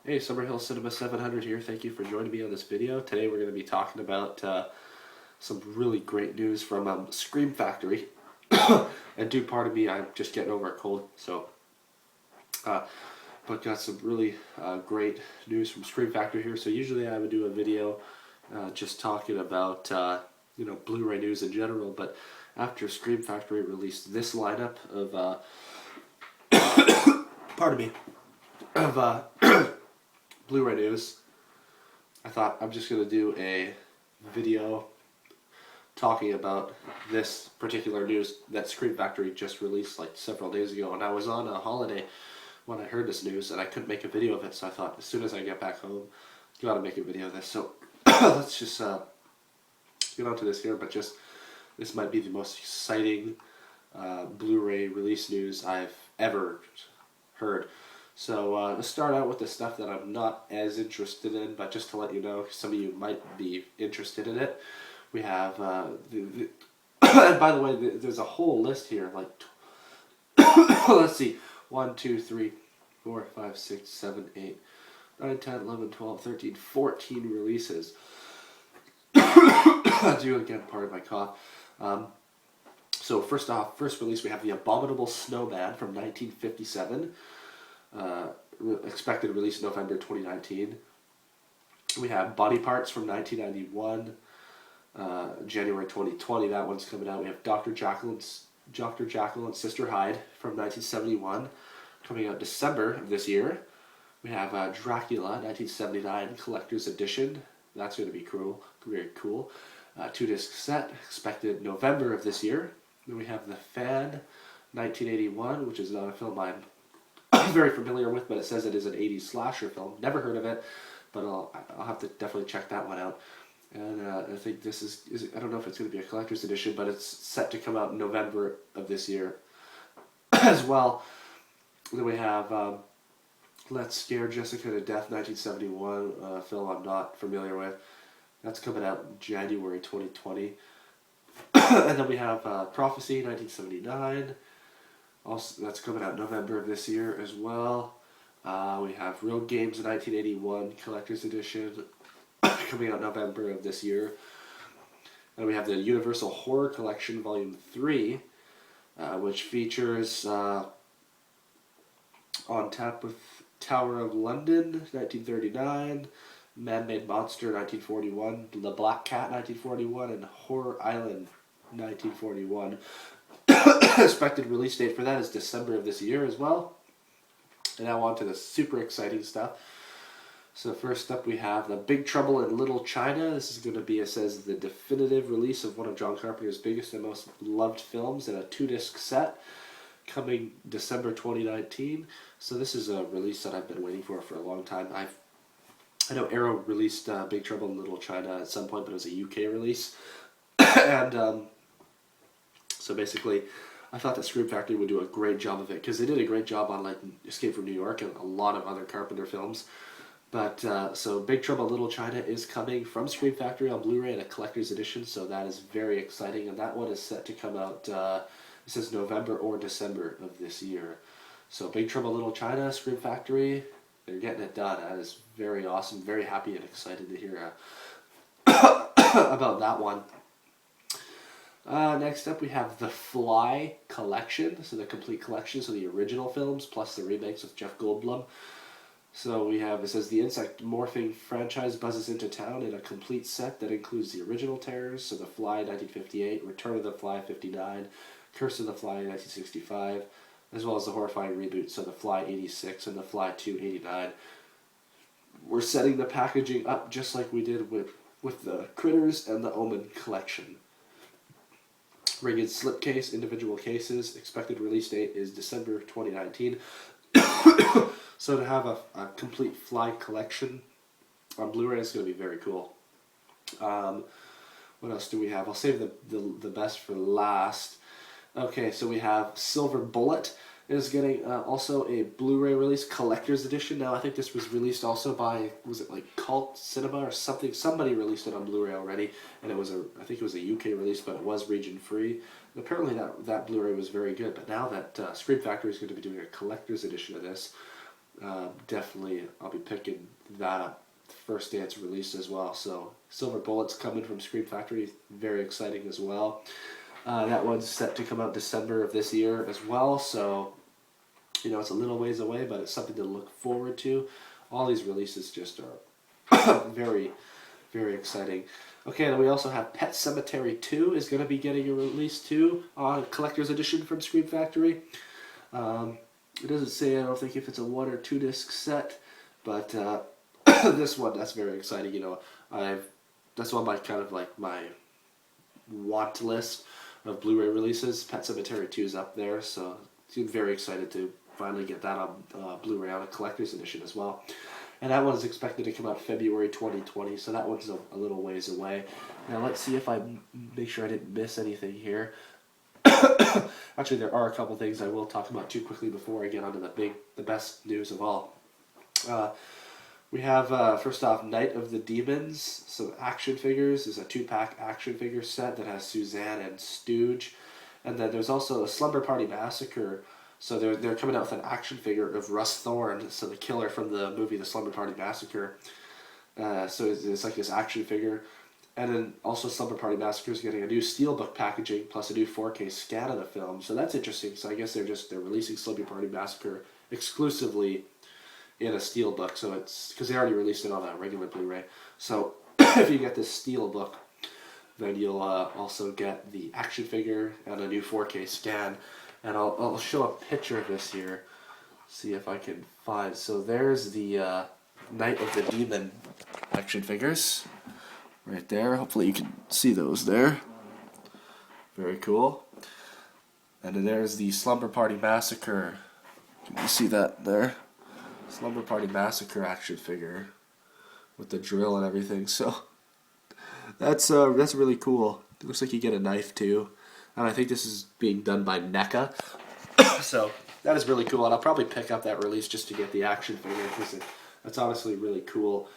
Hey, Summerhill Cinema 700 here. Thank you for joining me on this video. Today we're going to be talking about some really great news from Scream Factory. And due part of me, I'm just getting over a cold, so but got some really great news from Scream Factory here. So usually I would do a video just talking about Blu-ray news in general, but after Scream Factory released this lineup of pardon me, of Blu-ray news, I thought I'm just going to do a video talking about this particular news that Scream Factory just released like several days ago. And I was on a holiday when I heard this news and I couldn't make a video of it, so I thought as soon as I get back home, gotta make a video of this. So let's just get onto this here, but just this might be the most exciting Blu-ray release news I've ever heard. So let's start out with the stuff that I'm not as interested in, but just to let you know, some of you might be interested in it. We have, and by the way, there's a whole list here, like, let's see, 1, 2, 3, 4, 5, 6, 7, 8, 9, 10, 11, 12, 13, 14 releases. I do again, pardon my cough. So first off, first release, we have The Abominable Snowman from 1957. Expected release November 2019. We have Body Parts from 1991, January 2020. That one's coming out. We have Dr. Jekyll and Sister Hyde from 1971, coming out December of this year. We have Dracula 1979 Collector's Edition. That's going to be cool, very cool. 2-disc set, expected November of this year. Then we have The Fan 1981, which is not a film I'm very familiar with, but it says it is an 80s slasher film. Never heard of it, but I'll have to definitely check that one out. And I think this is I don't know if it's going to be a collector's edition, but it's set to come out in November of this year as well. Then we have Let's Scare Jessica to Death 1971, a film I'm not familiar with. That's coming out in January 2020. And then we have Prophecy 1979. Also, that's coming out November of this year as well. We have Real Games 1981 Collector's Edition coming out November of this year. And we have the Universal Horror Collection Volume 3, which features On Tap with Tower of London 1939, Man-Made Monster 1941, The Black Cat 1941, and Horror Island 1941. Expected release date for that is December of this year as well. And now on to the super exciting stuff. So first up we have The Big Trouble in Little China. This is going to be, it says, the definitive release of one of John Carpenter's biggest and most loved films in a 2-disc set, coming December 2019. So this is a release that I've been waiting for a long time. I know Arrow released Big Trouble in Little China at some point, but it was a UK release. And so basically, I thought that Scream Factory would do a great job of it, because they did a great job on like Escape from New York and a lot of other Carpenter films. But so Big Trouble in Little China is coming from Scream Factory on Blu-ray in a collector's edition, so that is very exciting. And that one is set to come out, it says November or December of this year. So Big Trouble in Little China, Scream Factory, they're getting it done. That is very awesome. Very happy and excited to hear about that one. Next up we have The Fly Collection, so the complete collection, so the original films plus the remakes with Jeff Goldblum. So we have, it says, the insect morphing franchise buzzes into town in a complete set that includes the original terrors, so The Fly 1958, Return of the Fly 59, Curse of the Fly 1965, as well as the horrifying reboot, so The Fly 86 and The Fly 2 89. We're setting the packaging up just like we did with the Critters and the Omen collection. Ring and slipcase, individual cases. Expected release date is December 2019. So to have a complete Fly collection on Blu-ray is going to be very cool. What else do we have? I'll save the best for last. Okay, so we have Silver Bullet is getting also a Blu-ray release, collector's edition. Now I think this was released also by, was it like Cult Cinema or something? Somebody released it on Blu-ray already, and it was I think it was a UK release, but it was region free. And apparently that Blu-ray was very good. But now that Scream Factory is going to be doing a collector's edition of this, definitely I'll be picking that up the first day it's released as well. So Silver Bullet's coming from Scream Factory, very exciting as well. That one's set to come out December of this year as well, so it's a little ways away, but it's something to look forward to. All these releases just are very, very exciting. Okay, and we also have Pet Sematary 2 is going to be getting a release too on Collector's Edition from Scream Factory. It doesn't say, I don't think, if it's a 1 or 2 disc set, but this one, that's very exciting. That's on my kind of like my want list of Blu-ray releases. Pet Sematary 2 is up there, so I'm very excited to finally get that on Blu-ray on a Collector's Edition as well. And that one is expected to come out February 2020, so that one's a little ways away. Now let's see if I make sure I didn't miss anything here. Actually, there are a couple things I will talk about too quickly before I get onto the best news of all. We have, first off, Night of the Demons, some action figures. There's a 2-pack action figure set that has Suzanne and Stooge. And then there's also a Slumber Party Massacre. So they're coming out with an action figure of Russ Thorne, so the killer from the movie The Slumber Party Massacre. So it's like this action figure. And then also Slumber Party Massacre is getting a new steelbook packaging plus a new 4K scan of the film. So that's interesting. So I guess they're releasing Slumber Party Massacre exclusively in a steelbook. So it's because they already released it on a regular Blu-ray. So if you get this steelbook, then you'll also get the action figure and a new 4K scan. And I'll show a picture of this here. See if I can find. So there's the Night of the Demon action figures. Right there. Hopefully you can see those there. Very cool. And then there's the Slumber Party Massacre. Can you see that there? Slumber Party Massacre action figure with the drill and everything. So that's really cool. It looks like you get a knife too. And I think this is being done by NECA. So that is really cool. And I'll probably pick up that release just to get the action figure because that's honestly really cool.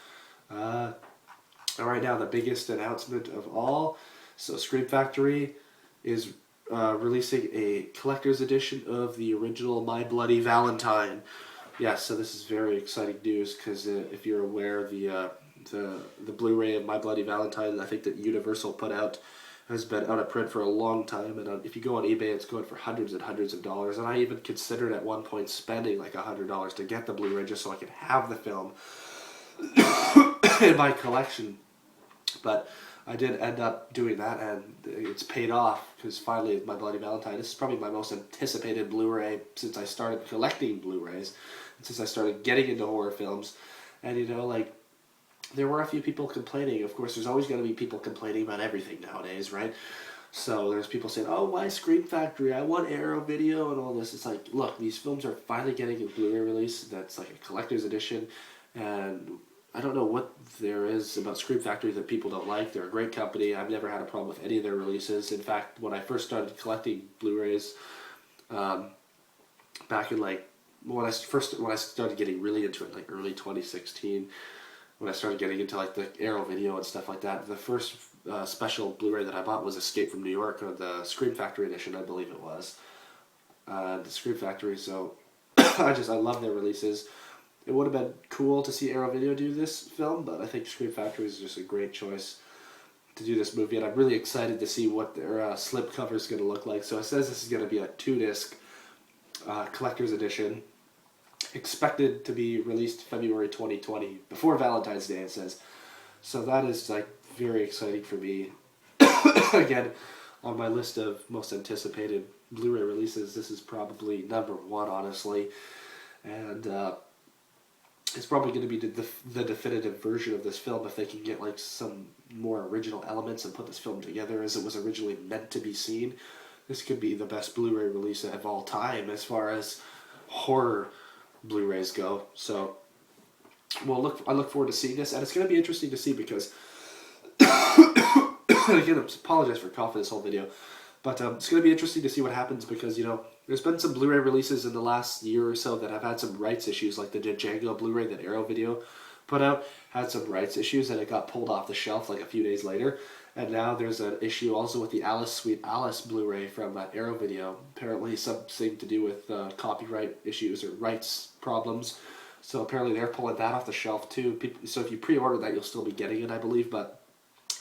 And right now, the biggest announcement of all, so Scream Factory is releasing a collector's edition of the original My Bloody Valentine. Yes, so this is very exciting news because if you're aware, the Blu-ray of My Bloody Valentine, I think that Universal put out, has been out of print for a long time, and if you go on eBay, it's going for hundreds and hundreds of dollars. And I even considered at one point spending like $100 to get the Blu-ray just so I could have the film in my collection, but I did end up doing that, and it's paid off because finally My Bloody Valentine, this is probably my most anticipated Blu-ray since I started collecting Blu-rays, and since I started getting into horror films. And there were a few people complaining. Of course, there's always going to be people complaining about everything nowadays, right? So there's people saying, oh, why Scream Factory? I want Arrow Video and all this. It's like, look, these films are finally getting a Blu-ray release that's like a collector's edition, and I don't know what there is about Scream Factory that people don't like. They're a great company. I've never had a problem with any of their releases. In fact, when I first started collecting Blu-rays, back in when I started getting really into it, like early 2016, when I started getting into like the Arrow Video and stuff like that, the first special Blu-ray that I bought was Escape from New York, or the Scream Factory edition, I believe it was. The Scream Factory. So I love their releases. It would have been cool to see Arrow Video do this film, but I think Scream Factory is just a great choice to do this movie, and I'm really excited to see what their slipcover is going to look like. So it says this is going to be a 2-disc collector's edition, expected to be released February 2020, before Valentine's Day, it says. So that is very exciting for me. Again, on my list of most anticipated Blu-ray releases, this is probably number 1, honestly. And it's probably going to be the definitive version of this film if they can get some more original elements and put this film together as it was originally meant to be seen. This could be the best Blu-ray release of all time as far as horror Blu-rays go. So I look forward to seeing this, and it's going to be interesting to see because again, I apologize for coughing this whole video, but it's going to be interesting to see what happens because there's been some Blu-ray releases in the last year or so that have had some rights issues, like the Django Blu-ray that Arrow Video put out had some rights issues, and it got pulled off the shelf a few days later. And now there's an issue also with the Alice Sweet Alice Blu-ray from Arrow Video. Apparently something to do with copyright issues or rights problems. So apparently they're pulling that off the shelf too. So if you pre-order that, you'll still be getting it, I believe. And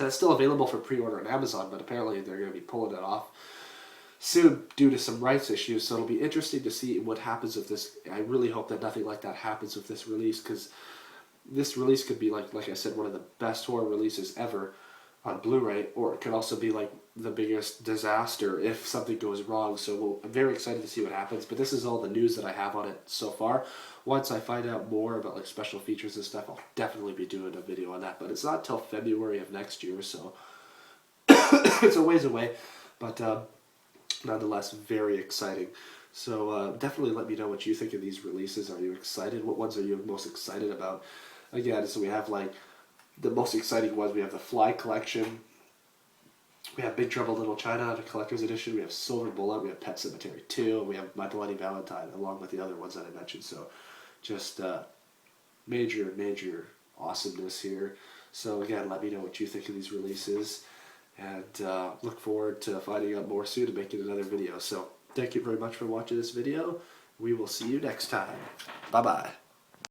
it's still available for pre-order on Amazon, but apparently they're going to be pulling it off soon due to some rights issues. So it'll be interesting to see what happens with this. I really hope that nothing like that happens with this release, because this release could be like I said, one of the best horror releases ever on Blu-ray, or it could also be like the biggest disaster if something goes wrong. So I'm very excited to see what happens. But this is all the news that I have on it so far. Once I find out more about like special features and stuff, I'll definitely be doing a video on that. But it's not till February of next year, so it's a ways away. But nonetheless, very exciting. So definitely let me know what you think of these releases. Are you excited? What ones are you most excited about? Again, so we have like the most exciting ones. We have the Fly Collection. We have Big Trouble in Little China, the collector's edition. We have Silver Bullet. We have Pet Sematary 2. We have My Bloody Valentine, along with the other ones that I mentioned. So just major, major awesomeness here. So again, let me know what you think of these releases. And look forward to finding out more soon and making another video. So thank you very much for watching this video. We will see you next time. Bye-bye.